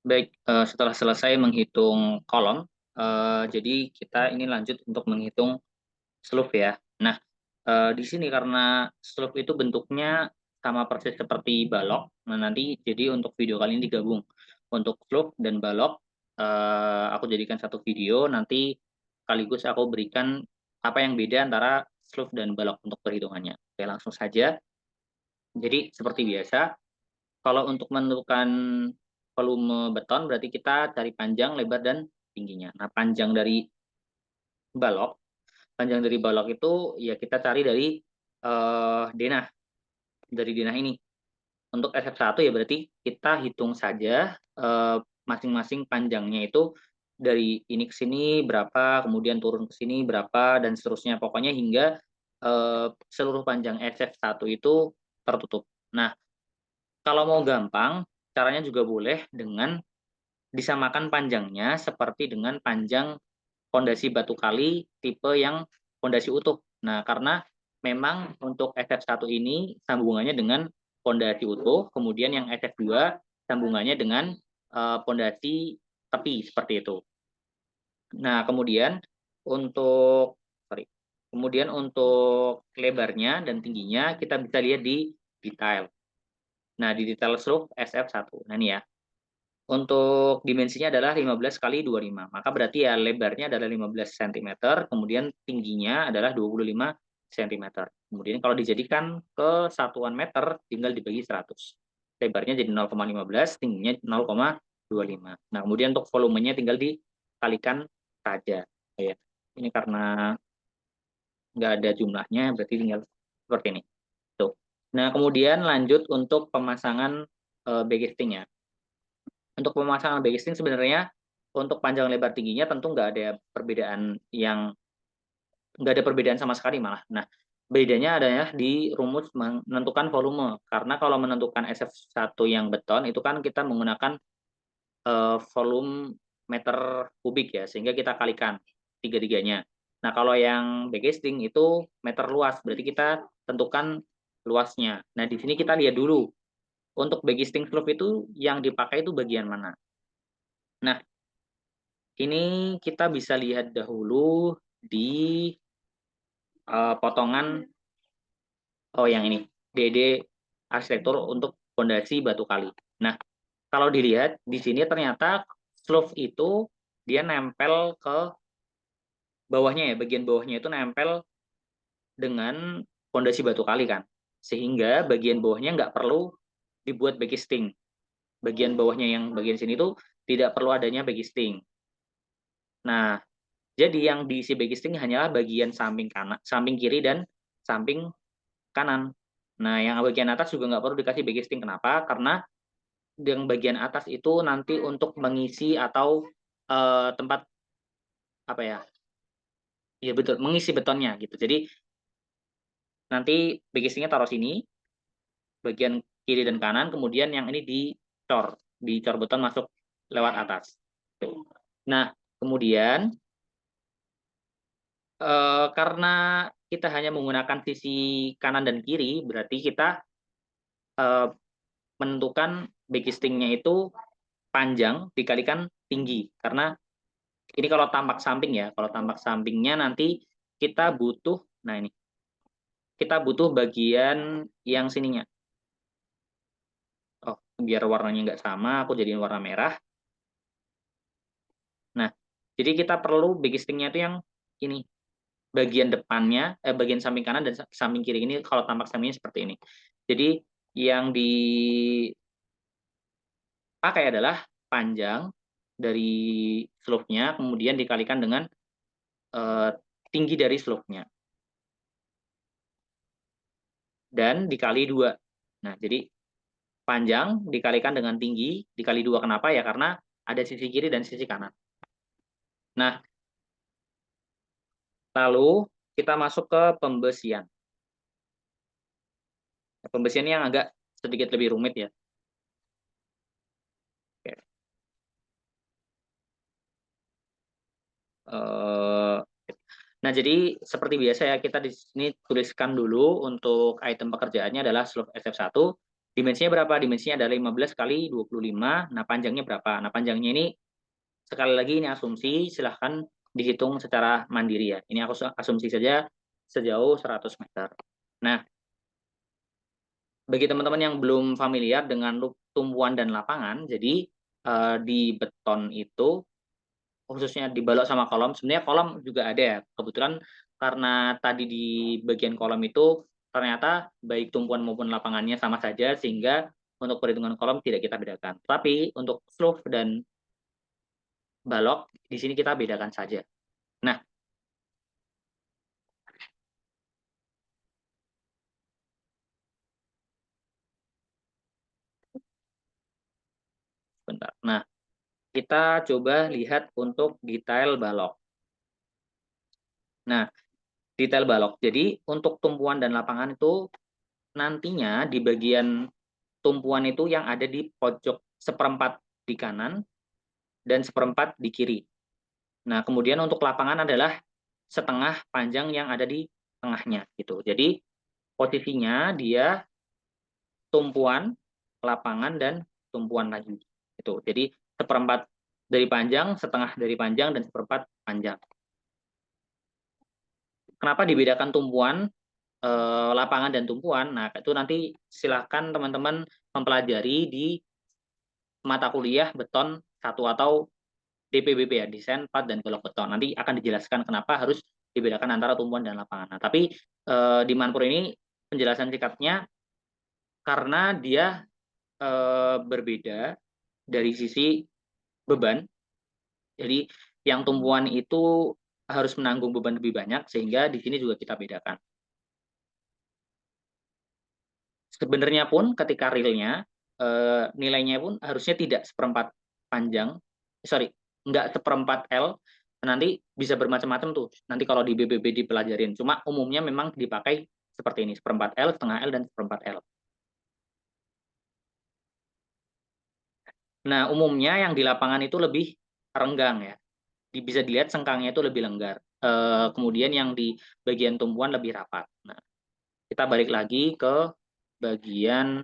Baik, setelah selesai menghitung kolom, jadi kita ini lanjut untuk menghitung slope ya. Nah, di sini karena slope itu bentuknya sama persis seperti balok, nah nanti jadi untuk video kali ini digabung. Untuk slope dan balok, aku jadikan satu video, nanti sekaligus aku berikan apa yang beda antara slope dan balok untuk perhitungannya. Oke, langsung saja. Jadi seperti biasa, kalau untuk menentukan volume beton berarti kita cari panjang, lebar, dan tingginya. Nah, balok, panjang dari balok itu ya kita cari dari denah, ini. Untuk SF1 ya berarti kita hitung saja masing-masing panjangnya itu dari ini ke sini berapa, kemudian turun ke sini berapa, dan seterusnya. Pokoknya hingga seluruh panjang SF1 itu tertutup. Nah, kalau mau gampang, caranya juga boleh dengan disamakan panjangnya seperti dengan panjang pondasi batu kali tipe yang pondasi utuh. Nah, karena memang untuk SF1 ini sambungannya dengan pondasi utuh, kemudian yang SF2 sambungannya dengan pondasi tepi seperti itu. Nah, untuk sorry, kemudian untuk lebarnya dan tingginya kita bisa lihat di detail. Nah, di detail stroke SF1. Nah, ini ya. Untuk dimensinya adalah 15 kali 25, maka berarti ya lebarnya adalah 15 cm, kemudian tingginya adalah 25 cm. Kemudian kalau dijadikan ke satuan meter, tinggal dibagi 100. Lebarnya jadi 0,15, tingginya 0,25. Nah, kemudian untuk volumenya tinggal dikalikan saja. Ya. Ini karena nggak ada jumlahnya, berarti tinggal seperti ini. Tuh. Nah, kemudian lanjut untuk pemasangan backcasting-nya. Untuk pemasangan backcasting sebenarnya untuk panjang lebar tingginya tentu nggak ada perbedaan sama sekali malah. Nah, bedanya adalah di rumus menentukan volume. Karena kalau menentukan SF1 yang beton itu kan kita menggunakan volume meter kubik ya, sehingga kita kalikan tiga-tiganya. Nah, kalau yang backcasting itu meter luas, berarti kita tentukan luasnya. Nah, di sini kita lihat dulu untuk backcasting slope itu yang dipakai itu bagian mana. Nah, ini kita bisa lihat dahulu di potongan yang ini, DD arsitektur untuk fondasi batu kali. Nah, kalau dilihat di sini ternyata slope itu dia nempel ke bawahnya ya, bagian bawahnya itu nempel dengan fondasi batu kali kan. Sehingga bagian bawahnya nggak perlu dibuat backcasting. Bagian bawahnya yang bagian sini itu tidak perlu adanya backcasting. Nah, jadi yang diisi backcasting hanyalah bagian samping kanan, samping kiri dan samping kanan. Nah, yang bagian atas juga nggak perlu dikasih backcasting. Kenapa? Karena yang bagian atas itu nanti untuk mengisi atau tempat apa ya? Iya betul, mengisi betonnya gitu. Jadi nanti backcastingnya taruh sini, bagian kiri dan kanan, kemudian yang ini dicor beton masuk lewat atas. Tuh. Nah, kemudian karena kita hanya menggunakan sisi kanan dan kiri, berarti kita eh, menentukan backcastingnya itu panjang dikalikan tinggi. Karena ini kalau tampak samping ya, kalau tampak sampingnya nanti kita butuh, nah ini, kita butuh bagian yang sininya. Oh, biar warnanya nggak sama, aku jadiin warna merah. Nah, jadi kita perlu backcastingnya itu yang ini, bagian depannya, bagian samping kanan dan samping kiri ini kalau tampak sampingnya seperti ini. Jadi yang dipakai adalah panjang dari slope-nya, kemudian dikalikan dengan eh, tinggi dari slope-nya, dan dikali 2. Nah, jadi panjang dikalikan dengan tinggi dikali 2. Kenapa ya? Karena ada sisi kiri dan sisi kanan. Nah, lalu kita masuk ke pembesian. Pembesian yang agak sedikit lebih rumit ya. Oke. Eh, Nah, jadi seperti biasa ya, kita di sini tuliskan dulu untuk item pekerjaannya adalah slope SF1. Dimensinya berapa? Dimensinya adalah 15 kali 25. Nah, panjangnya berapa? Nah, panjangnya ini sekali lagi ini asumsi, silahkan dihitung secara mandiri ya. Ini aku asumsi saja sejauh 100 meter. Nah, bagi teman-teman yang belum familiar dengan tumpuan dan lapangan, jadi di beton itu khususnya di balok sama kolom, sebenarnya kolom juga ada ya. Kebetulan karena tadi di bagian kolom itu ternyata baik tumpuan maupun lapangannya sama saja, sehingga untuk perhitungan kolom tidak kita bedakan. Tapi untuk slope dan balok di sini kita bedakan saja. Nah, bentar. Nah, kita coba lihat untuk detail balok. Nah, detail balok. Jadi untuk tumpuan dan lapangan itu nantinya di bagian tumpuan itu yang ada di pojok seperempat di kanan dan seperempat di kiri. Nah, kemudian untuk lapangan adalah setengah panjang yang ada di tengahnya gitu. Jadi posisinya dia tumpuan, lapangan, dan tumpuan lagi. Itu. Jadi seperempat dari panjang, setengah dari panjang, dan seperempat panjang. Kenapa dibedakan tumpuan, lapangan, dan tumpuan? Nah, itu nanti silakan teman-teman mempelajari di mata kuliah beton satu atau DPBP ya, desain pad dan blok beton. Nanti akan dijelaskan kenapa harus dibedakan antara tumpuan dan lapangan. Nah, tapi di Manpur ini penjelasan singkatnya karena dia berbeda dari sisi beban. Jadi yang tumpuan itu harus menanggung beban lebih banyak, sehingga di sini juga kita bedakan. Sebenarnya pun ketika realnya nilainya pun harusnya tidak seperempat panjang, sorry, nggak seperempat L. Nanti bisa bermacam-macam tuh. Nanti kalau di BBB dipelajarin. Cuma umumnya memang dipakai seperti ini, seperempat L, setengah L, dan seperempat L. Nah, umumnya yang di lapangan itu lebih renggang ya. Bisa dilihat sengkangnya itu lebih longgar. Kemudian yang di bagian tumpuan lebih rapat. Nah, kita balik lagi ke bagian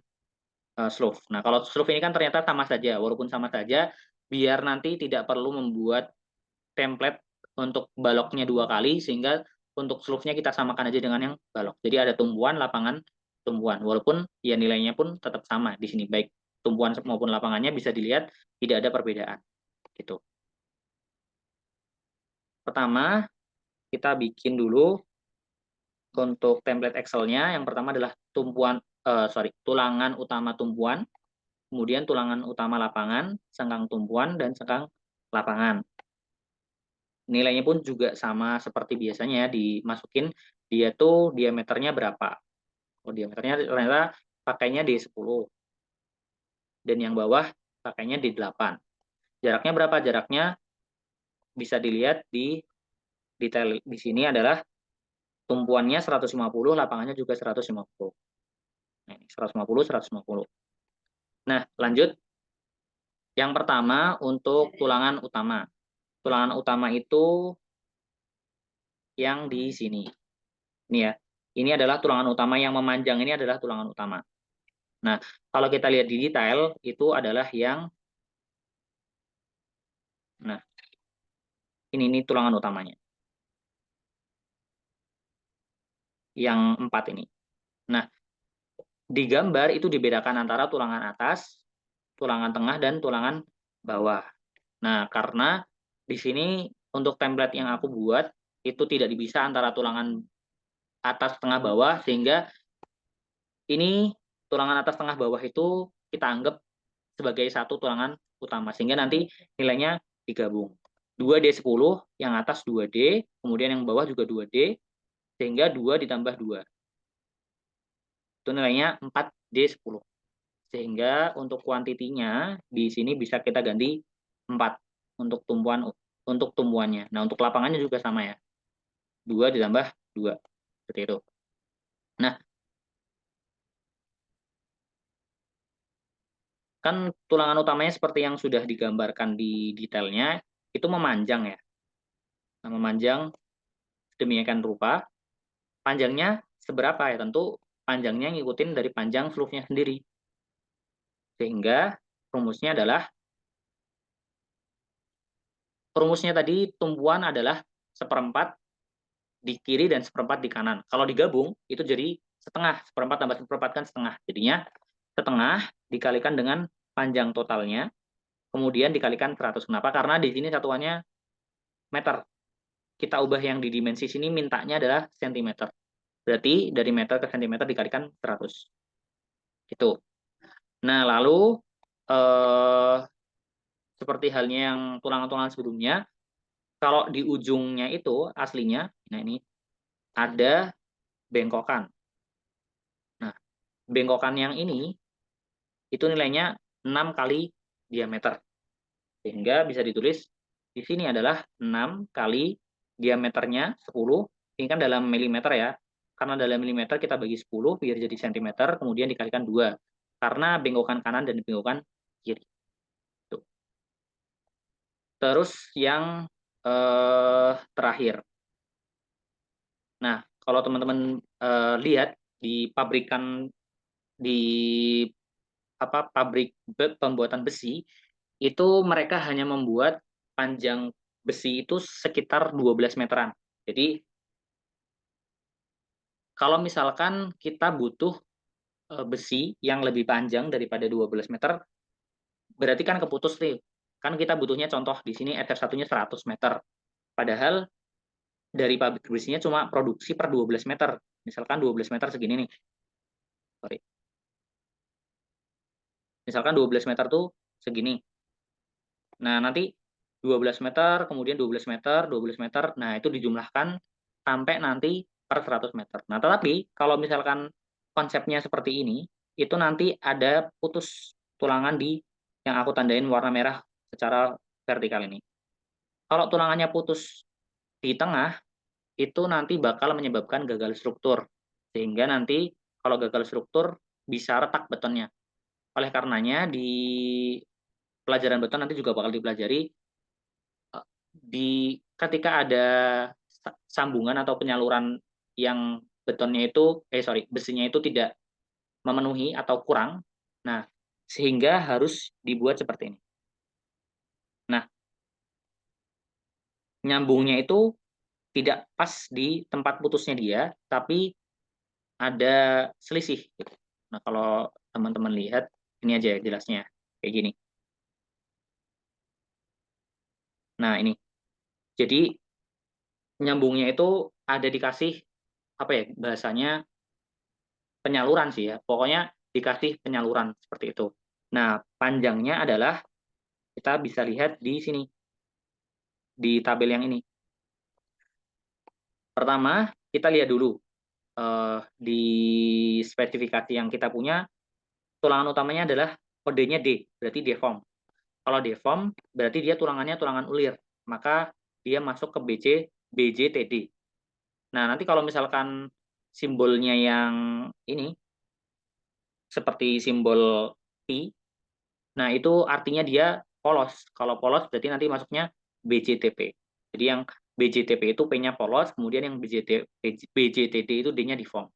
slope. Nah, kalau slope ini kan ternyata sama saja, walaupun sama saja, biar nanti tidak perlu membuat template untuk baloknya dua kali, sehingga untuk slope-nya kita samakan aja dengan yang balok. Jadi ada tumpuan, lapangan, tumpuan. Walaupun ya nilainya pun tetap sama di sini, baik tumpuan maupun lapangannya bisa dilihat tidak ada perbedaan. Gitu. Pertama, kita bikin dulu untuk template Excel-nya. Yang pertama adalah tulangan utama tumpuan, kemudian tulangan utama lapangan, sengkang tumpuan, dan sengkang lapangan. Nilainya pun juga sama seperti biasanya ya, dimasukin dia tuh diameternya berapa. Oh, diameternya ternyata pakainya D10, dan yang bawah pakainya D8. Jaraknya berapa? Jaraknya bisa dilihat di detail di sini adalah tumpuannya 150, lapangannya juga 150. Nah, 150, 150. Nah, lanjut. Yang pertama untuk tulangan utama. Tulangan utama itu yang di sini. Ini ya. Ini adalah tulangan utama yang memanjang, ini adalah tulangan utama. Nah, kalau kita lihat di detail itu adalah yang nah, ini tulangan utamanya. Yang 4 ini. Nah, di gambar itu dibedakan antara tulangan atas, tulangan tengah, dan tulangan bawah. Nah, karena di sini untuk template yang aku buat itu tidak bisa antara tulangan atas tengah bawah, sehingga ini tulangan atas tengah bawah itu kita anggap sebagai satu tulangan utama, sehingga nanti nilainya digabung. 2D10, yang atas 2D, kemudian yang bawah juga 2D, sehingga 2 ditambah 2. Itu nilainya 4D10. Sehingga untuk kuantitinya di sini bisa kita ganti 4 untuk tumpuannya. Nah, untuk lapangannya juga sama ya. 2 ditambah 2. Seperti itu. Nah, kan tulangan utamanya seperti yang sudah digambarkan di detailnya, itu memanjang ya. Nah, memanjang demikian rupa. Panjangnya seberapa ya? Tentu panjangnya ngikutin dari panjang slope-nya sendiri. Sehingga rumusnya tadi tumpuan adalah seperempat di kiri dan seperempat di kanan. Kalau digabung itu jadi setengah, seperempat tambah seperempat kan setengah. Jadinya setengah dikalikan dengan panjang totalnya, kemudian dikalikan 100. Kenapa? Karena di sini satuannya meter. Kita ubah yang di dimensi sini mintanya adalah sentimeter. Berarti dari meter ke sentimeter dikalikan 100. Gitu. Nah, lalu seperti halnya yang tulangan-tulangan sebelumnya, kalau di ujungnya itu aslinya, nah ini ada bengkokan. Nah, bengkokan yang ini itu nilainya 6 kali diameter. Sehingga bisa ditulis di sini adalah 6 kali diameternya 10. Ini kan dalam milimeter ya. Karena dalam milimeter kita bagi 10 biar jadi sentimeter, kemudian dikalikan 2. Karena bengkokan kanan dan bengkokan kiri. Tuh. Terus yang terakhir. Nah, kalau teman-teman lihat di pabrikan di pabrik pembuatan besi itu mereka hanya membuat panjang besi itu sekitar 12 meteran. Jadi kalau misalkan kita butuh besi yang lebih panjang daripada 12 meter, berarti kan keputus nih. Kan kita butuhnya contoh di sini SF1-nya 100 meter. Padahal dari pabrik besinya cuma produksi per 12 meter. Misalkan 12 meter segini nih. Sorry. Misalkan 12 meter tuh segini. Nah, nanti 12 meter, kemudian 12 meter, 12 meter. Nah, itu dijumlahkan sampai nanti per 100 meter. Nah, tetapi kalau misalkan konsepnya seperti ini, itu nanti ada putus tulangan di yang aku tandain warna merah secara vertikal ini. Kalau tulangannya putus di tengah, itu nanti bakal menyebabkan gagal struktur. Sehingga nanti kalau gagal struktur bisa retak betonnya. Oleh karenanya di pelajaran beton nanti juga bakal dipelajari ketika ada sambungan atau penyaluran yang besinya itu tidak memenuhi atau kurang. Nah, sehingga harus dibuat seperti ini. Nah, nyambungnya itu tidak pas di tempat putusnya dia, tapi ada selisih. Nah, kalau teman-teman lihat, ini aja jelasnya, kayak gini. Nah, ini. Jadi, nyambungnya itu ada dikasih, bahasanya penyaluran sih ya. Pokoknya dikasih penyaluran seperti itu. Nah, panjangnya adalah kita bisa lihat di sini, di tabel yang ini. Pertama, kita lihat dulu di spesifikasi yang kita punya, tulangan utamanya adalah kodenya D, berarti deform. Kalau deform, berarti dia tulangannya tulangan ulir, maka dia masuk ke BJTD. Nah, nanti kalau misalkan simbolnya yang ini, seperti simbol T, nah itu artinya dia polos. Kalau polos berarti nanti masuknya BJTP. Jadi yang BJTP itu P-nya polos, kemudian yang BJTD itu D-nya deform.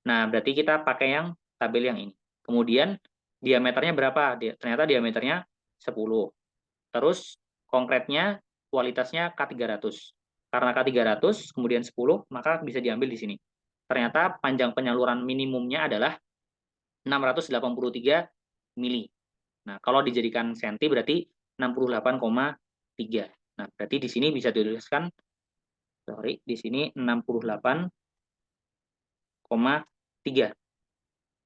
Nah, berarti kita pakai yang tabel yang ini. Kemudian diameternya berapa? Ternyata diameternya 10. Terus konkretnya kualitasnya K300. Karena K300 kemudian 10, maka bisa diambil di sini. Ternyata panjang penyaluran minimumnya adalah 683 mili. Nah, kalau dijadikan senti berarti 68,3. Nah, berarti di sini bisa dituliskan, di sini 68,3.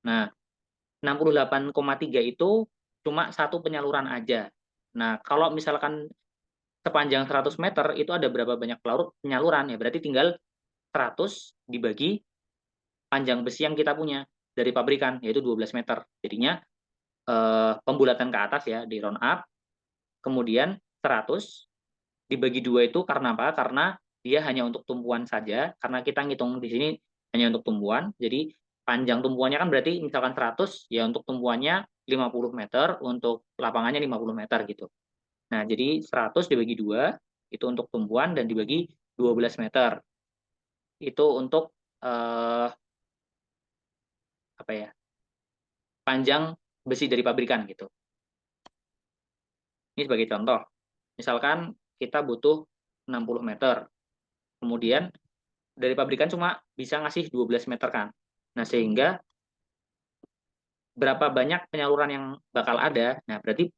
Nah, 68,3 itu cuma satu penyaluran aja. Nah, kalau misalkan sepanjang 100 meter itu ada berapa banyak penyaluran ya, berarti tinggal 100 dibagi panjang besi yang kita punya dari pabrikan, yaitu 12 meter. Jadinya pembulatan ke atas ya, di round up, kemudian 100 dibagi 2 itu karena apa? Karena dia hanya untuk tumpuan saja, karena kita ngitung di sini hanya untuk tumpuan, jadi panjang tumpuannya kan berarti misalkan 100, ya untuk tumpuannya 50 meter, untuk lapangannya 50 meter gitu. Nah, jadi 100 dibagi 2, itu untuk tumpuan, dan dibagi 12 meter. Itu untuk, panjang besi dari pabrikan gitu. Ini sebagai contoh. Misalkan kita butuh 60 meter. Kemudian dari pabrikan cuma bisa ngasih 12 meter kan. Nah, sehingga berapa banyak penyaluran yang bakal ada. Nah, berarti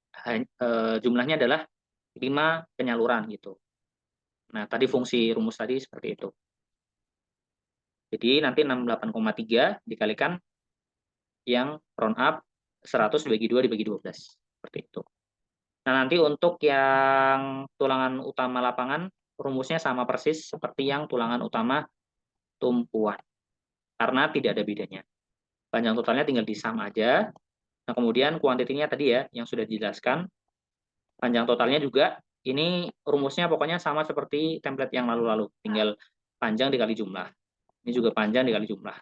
jumlahnya adalah 5 penyaluran gitu. Nah, tadi fungsi rumus tadi seperti itu. Jadi nanti 68,3 dikalikan yang round up 100 dibagi 2 dibagi 12. Seperti itu. Nah, nanti untuk yang tulangan utama lapangan, rumusnya sama persis seperti yang tulangan utama tumpuan. Karena tidak ada bedanya. Panjang totalnya tinggal disam aja. Nah, kemudian kuantitinya tadi ya, yang sudah dijelaskan. Panjang totalnya juga, ini rumusnya pokoknya sama seperti template yang lalu-lalu. Tinggal panjang dikali jumlah. Ini juga panjang dikali jumlah.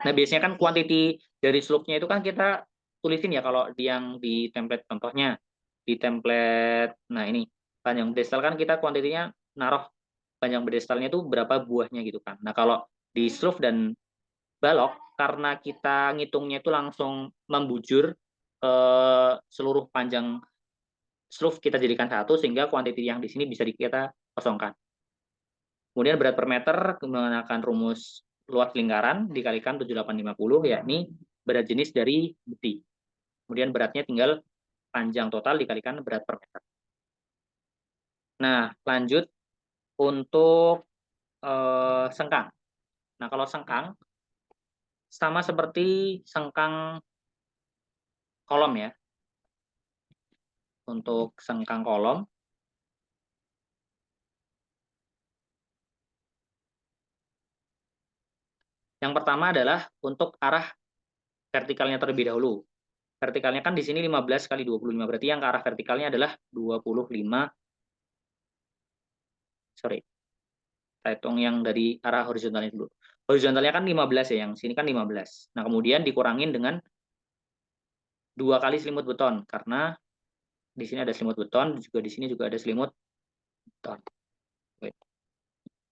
Nah, biasanya kan kuantiti dari slope-nya itu kan kita tulisin ya kalau yang di template contohnya. Di template, nah ini, panjang pedestal kan kita kuantitinya naruh panjang pedestalnya itu berapa buahnya gitu kan. Nah, kalau di slope dan balok, karena kita ngitungnya itu langsung membujur seluruh panjang slope kita jadikan satu, sehingga kuantiti yang di sini bisa kita kosongkan. Kemudian berat per meter menggunakan rumus luas lingkaran dikalikan 7850, yakni berat jenis dari besi. Kemudian beratnya tinggal panjang total dikalikan berat per meter. Nah, lanjut untuk sengkang. Nah, kalau sengkang sama seperti sengkang kolom ya. Untuk sengkang kolom, yang pertama adalah untuk arah vertikalnya terlebih dahulu. Vertikalnya kan di sini 15 kali 25, berarti yang ke arah vertikalnya adalah 25, sorry, kita hitung yang dari arah horizontalnya dulu. Horizontalnya kan 15 ya, yang sini kan 15. Nah, kemudian dikurangin dengan 2 kali selimut beton, karena di sini ada selimut beton, juga di sini juga ada selimut beton.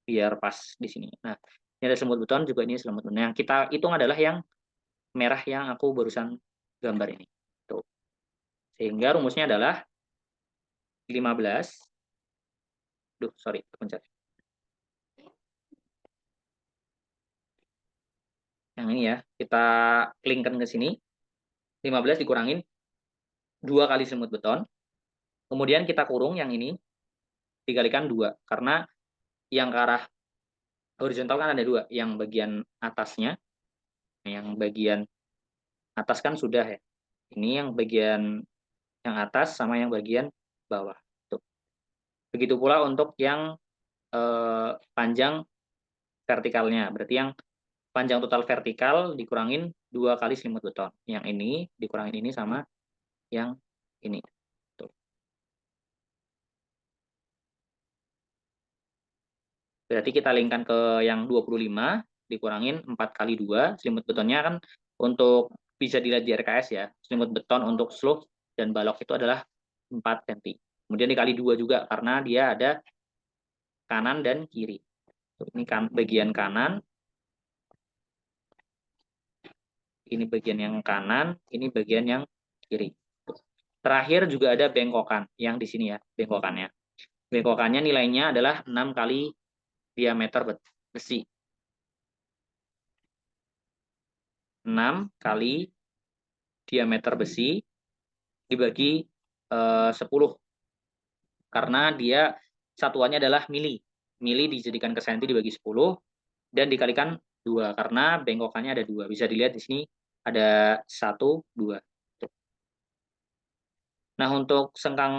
Biar pas di sini. Nah, ini ada selimut beton, juga ini selimut beton. Yang kita hitung adalah yang merah yang aku barusan gambar ini. Tuh. Sehingga rumusnya adalah 15. Sorry, terpencet. Yang ini ya, kita linkkan ke sini. 15 dikurangin 2 kali selimut beton. Kemudian kita kurung yang ini dikalikan 2. Karena yang ke arah horizontal kan ada 2. Yang bagian atasnya, yang bagian atas kan sudah ya. Ini yang bagian yang atas sama yang bagian bawah. Tuh. Begitu pula untuk yang panjang vertikalnya. Berarti yang panjang total vertikal dikurangin 2 kali selimut beton. Yang ini dikurangin ini sama yang ini. Tuh. Berarti kita linkkan ke yang 25, dikurangin 4 kali 2. Selimut betonnya kan untuk bisa dilihat di RKS ya. Selimut beton untuk slope dan balok itu adalah 4 cm. Kemudian dikali 2 juga karena dia ada kanan dan kiri. Ini kan bagian kanan, ini bagian yang kanan, ini bagian yang kiri. Terakhir juga ada bengkokan yang di sini ya, bengkokannya. Bengkokannya nilainya adalah 6 kali diameter besi. 6 kali diameter besi dibagi 10. Karena dia satuannya adalah mili. Mili dijadikan ke senti dibagi 10 dan dikalikan 2 karena bengkokannya ada 2. Bisa dilihat di sini ada 1, 2. Nah, untuk sengkang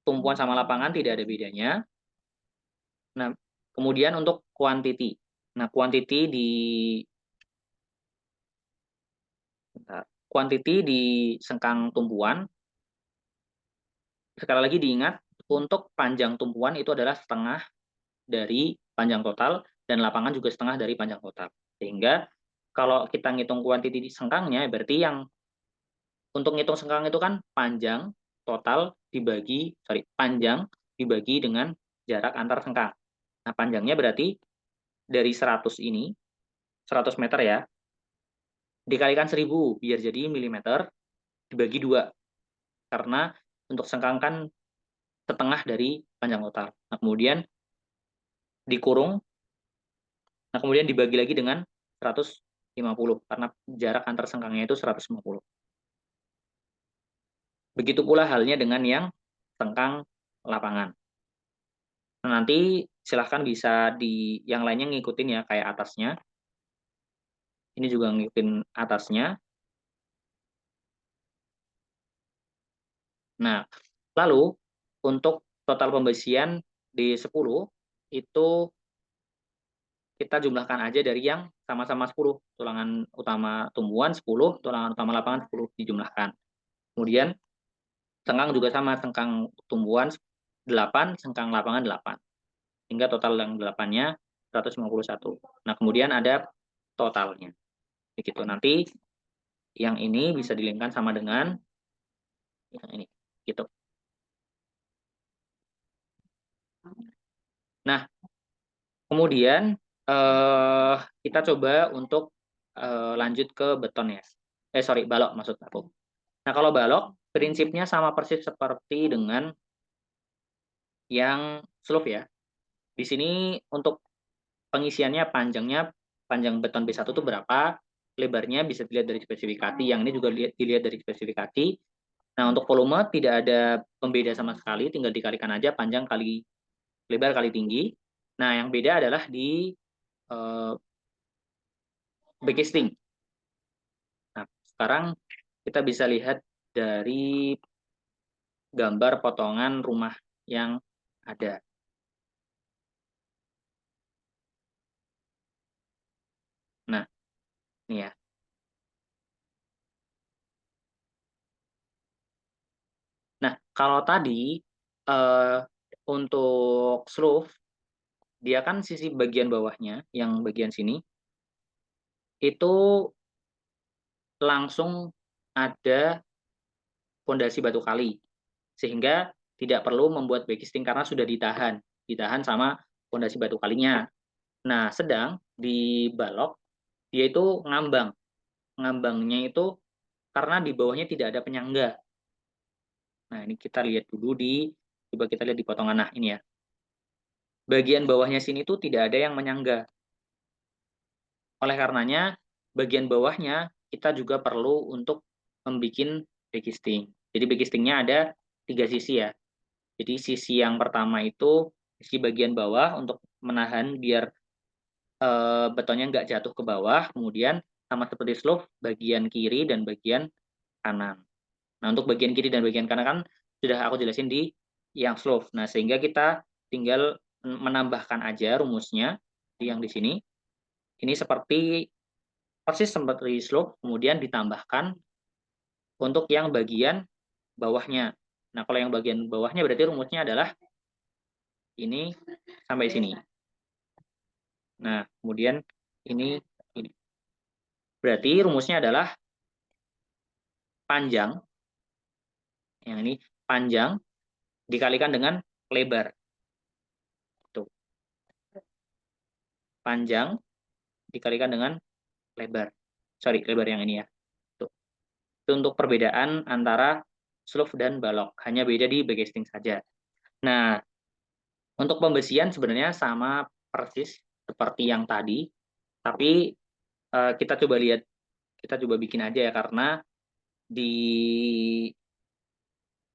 tumpuan sama lapangan tidak ada bedanya. Nah, kemudian untuk quantity. Nah, quantity di sengkang tumpuan, sekali lagi diingat, untuk panjang tumpuan itu adalah setengah dari panjang total, dan lapangan juga setengah dari panjang total. Sehingga kalau kita ngitung quantity di sengkangnya, berarti yang untuk ngitung sengkang itu kan panjang total panjang dibagi dengan jarak antar sengkang. Nah, panjangnya berarti dari 100 ini, 100 meter ya, dikalikan 1000 biar jadi milimeter. dibagi 2, karena untuk sengkang kan setengah dari panjang total. Nah, kemudian dikurung, nah kemudian dibagi lagi dengan 150, karena jarak antar sengkangnya itu 150. Begitu pula halnya dengan yang sengkang lapangan. Nah, nanti silahkan bisa yang lainnya ngikutin ya, kayak atasnya. Ini juga ngikutin atasnya. Nah, lalu untuk total pembesian di 10 itu kita jumlahkan aja dari yang sama-sama 10. Tulangan utama tumbuhan 10, tulangan utama lapangan 10 dijumlahkan. Kemudian sengkang juga sama, sengkang tumbuhan 8, sengkang lapangan 8. Hingga total yang 8-nya 151. Nah, kemudian ada totalnya. Begitu. Nanti yang ini bisa dilingkan sama dengan yang ini. Gitu. Nah, kemudian kita coba untuk lanjut ke beton ya. Sorry, balok maksud aku. Nah, kalau balok prinsipnya sama persis seperti dengan yang slope ya. Di sini untuk pengisiannya panjang beton B1 itu berapa, lebarnya bisa dilihat dari spesifikasi, yang ini juga dilihat dari spesifikasi. Nah, untuk volume tidak ada pembeda sama sekali, tinggal dikalikan aja panjang kali lebar kali tinggi. Nah, yang beda adalah di backcasting. Nah, sekarang kita bisa lihat dari gambar potongan rumah yang ada. Nah, ini ya. Nah, kalau tadi eh, untuk roof, dia kan sisi bagian bawahnya, yang bagian sini, itu langsung ada fondasi batu kali, sehingga tidak perlu membuat backcasting karena sudah ditahan sama fondasi batu kalinya. Nah, sedang di balok, dia itu ngambang. Ngambangnya itu karena di bawahnya tidak ada penyangga. Nah, ini kita lihat dulu coba kita lihat di potongan. Nah, ini ya. Bagian bawahnya sini tuh tidak ada yang menyangga. Oleh karenanya, bagian bawahnya kita juga perlu untuk membuat backcasting. Jadi backcastingnya ada 3 sisi ya. Jadi sisi yang pertama itu sisi bagian bawah untuk menahan biar betonnya nggak jatuh ke bawah. Kemudian sama seperti slope, bagian kiri dan bagian kanan. Nah, untuk bagian kiri dan bagian kanan kan sudah aku jelasin di yang slope. Nah, sehingga kita tinggal menambahkan aja rumusnya yang di sini. Ini seperti persis seperti slope, kemudian ditambahkan untuk yang bagian bawahnya. Nah, kalau yang bagian bawahnya berarti rumusnya adalah ini sampai sini. Nah, kemudian ini. Berarti rumusnya adalah panjang, yang ini panjang dikalikan dengan lebar. Tuh. Panjang dikalikan dengan lebar. Sorry, lebar yang ini ya. Tuh. Itu untuk perbedaan antara slope dan balok. Hanya beda di backcasting saja. Nah, untuk pembesian sebenarnya sama persis seperti yang tadi, tapi kita coba lihat, kita coba bikin aja ya, karena di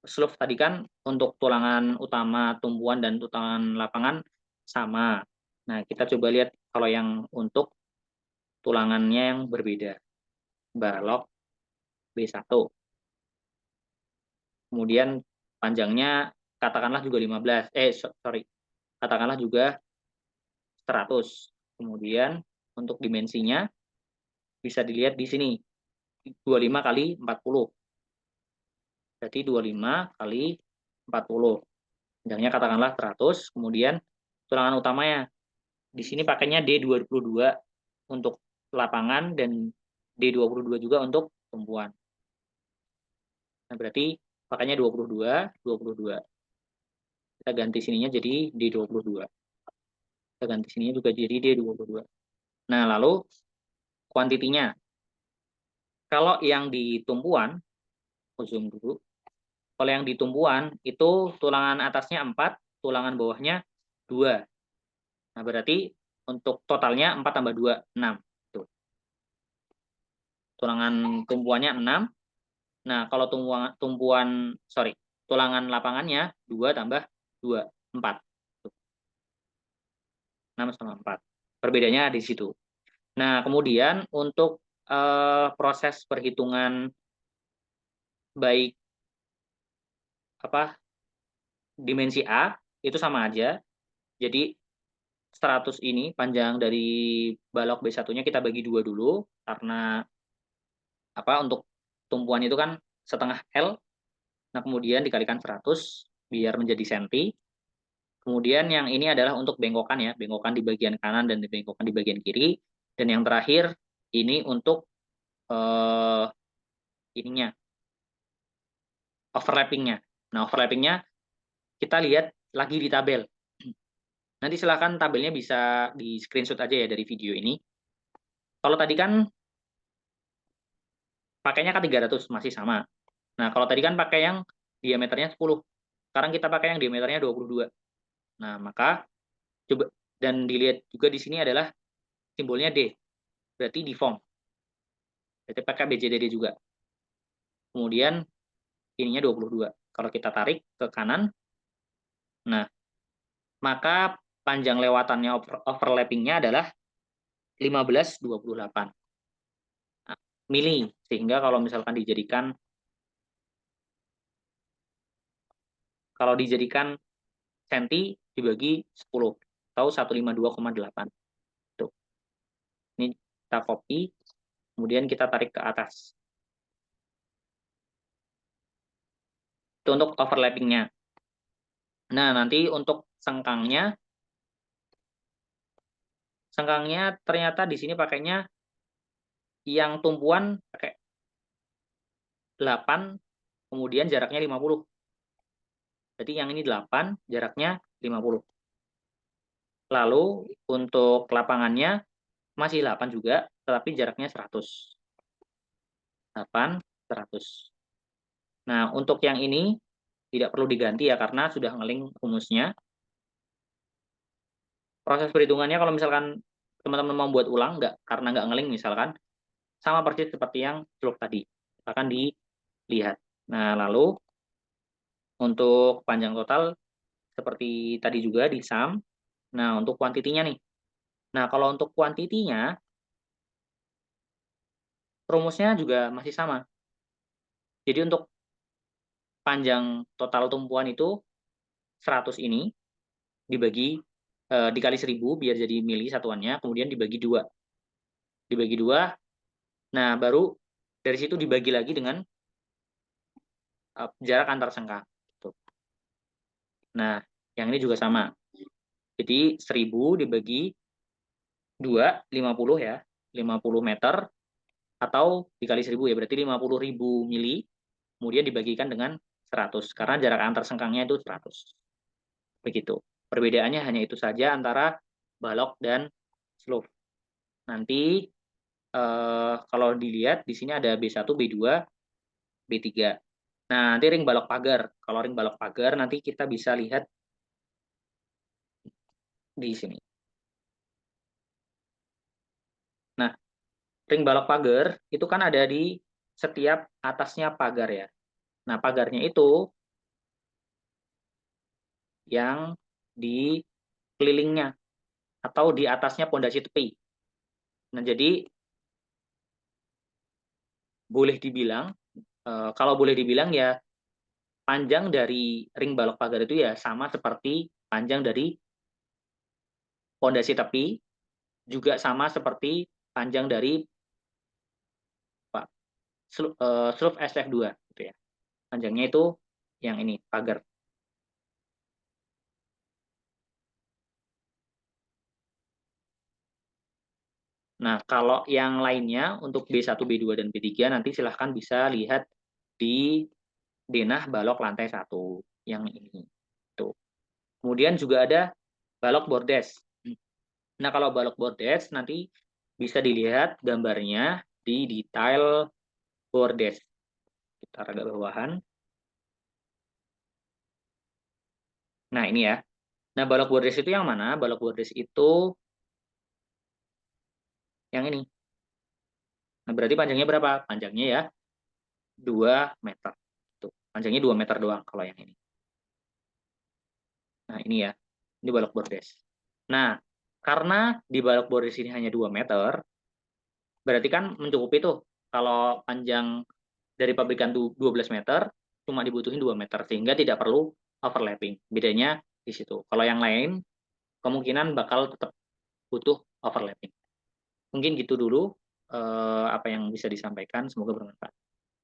slope tadi kan untuk tulangan utama tumbuhan dan tulangan lapangan sama. Nah, kita coba lihat kalau yang untuk tulangannya yang berbeda. Balok B1. Kemudian panjangnya katakanlah juga 15. Sorry. Katakanlah juga 100. Kemudian untuk dimensinya bisa dilihat di sini. 25 kali 40. Berarti 25 kali 40. Panjangnya katakanlah 100. Kemudian tulangan utamanya. Di sini pakainya D22 untuk lapangan dan D22 juga untuk tumbuhan. Nah, berarti pakainya 22, 22. Kita ganti sininya jadi D22. Kita ganti sininya juga jadi D22. Nah, lalu kuantitinya. Kalau yang di tumbuhan, zoom dulu. Kalau yang di tumpuan itu tulangan atasnya 4, tulangan bawahnya 2. Nah, berarti untuk totalnya 4 tambah 2, 6. Tuh. Tulangan tumpuannya 6. Nah, kalau tulangan lapangannya 2 tambah 2, 4. Tuh, 6 sama 4. Perbedaannya di situ. Nah, kemudian untuk proses perhitungan baik apa dimensi A itu sama aja. Jadi 100 ini panjang dari balok B1-nya kita bagi 2 dulu karena untuk tumpuan itu kan setengah L. Nah, kemudian dikalikan 100 biar menjadi senti. Kemudian yang ini adalah untuk bengkokan ya, bengkokan di bagian kanan dan bengkokan di bagian kiri. Dan yang terakhir ini untuk eh, ininya overlappingnya. Nah, overlappingnya kita lihat lagi di tabel. Nanti silakan tabelnya bisa di screenshot aja ya dari video ini. Kalau tadi kan pakainya kan 300 masih sama. Nah, kalau tadi kan pakai yang diameternya 10. Sekarang kita pakai yang diameternya 22. Nah, maka coba dan dilihat juga di sini adalah simbolnya D. Berarti deform. Berarti pakai BJDD juga. Kemudian ininya 22. Kalau kita tarik ke kanan, nah, maka panjang lewatannya overlappingnya adalah 1528 mili. Sehingga kalau dijadikan senti dibagi 10 atau 152,8. Tuh. Ini kita copy, kemudian kita tarik ke atas. Itu untuk overlappingnya. Nah, nanti untuk sengkangnya ternyata di sini pakainya yang tumpuan pakai 8, kemudian jaraknya 50. Jadi yang ini 8, jaraknya 50. Lalu untuk lapangannya masih 8 juga, tetapi jaraknya 100. 8, 100. Nah, untuk yang ini tidak perlu diganti ya karena sudah ngeling rumusnya. Proses perhitungannya kalau misalkan teman-teman mau buat ulang karena nggak ngeling misalkan, sama persis seperti yang slope tadi. Akan dilihat. Nah, lalu untuk panjang total seperti tadi juga di sum. Nah, untuk kuantitinya nih. Nah, kalau untuk kuantitinya rumusnya juga masih sama. Jadi untuk panjang total tumpuan itu 100 ini dikali 1000 biar jadi mili satuannya, kemudian dibagi 2. Dibagi 2. Nah, baru dari situ dibagi lagi dengan jarak antar sengkang. Tuh. Nah, yang ini juga sama. Jadi 1000 dibagi 2, 50 ya. 50 meter atau dikali 1000 ya, berarti 50.000 mili, kemudian dibagikan dengan 100 karena jarak antar sengkangnya itu 100. Begitu. Perbedaannya hanya itu saja antara balok dan slope. Nanti kalau dilihat di sini ada B1, B2, B3. Nah, nanti ring balok pagar. Kalau ring balok pagar nanti kita bisa lihat di sini. Nah, ring balok pagar itu kan ada di setiap atasnya pagar ya. Nah, pagarnya itu yang di kelilingnya atau di atasnya pondasi tepi. Nah, jadi kalau boleh dibilang ya panjang dari ring balok pagar itu ya sama seperti panjang dari pondasi tepi, juga sama seperti panjang dari slope SF2 gitu ya. Panjangnya itu yang ini pagar. Nah, kalau yang lainnya untuk B1, B2 dan B3 nanti silahkan bisa lihat di denah balok lantai 1 yang ini. Tuh. Kemudian juga ada balok bordes. Nah, kalau balok bordes nanti bisa dilihat gambarnya di detail bordes. Kita agak bawahan. Nah, ini ya. Nah, balok bordes itu yang mana? Balok bordes itu yang ini. Nah, berarti panjangnya berapa? Panjangnya ya 2 meter. Tuh, panjangnya 2 meter doang kalau yang ini. Nah, ini ya. Ini balok bordes. Nah, karena di balok bordes ini hanya 2 meter, berarti kan mencukupi tuh. Kalau panjang dari pabrikan tuh 12 meter, cuma dibutuhin 2 meter, sehingga tidak perlu overlapping. Bedanya di situ. Kalau yang lain, kemungkinan bakal tetap butuh overlapping. Mungkin gitu dulu apa yang bisa disampaikan, semoga bermanfaat.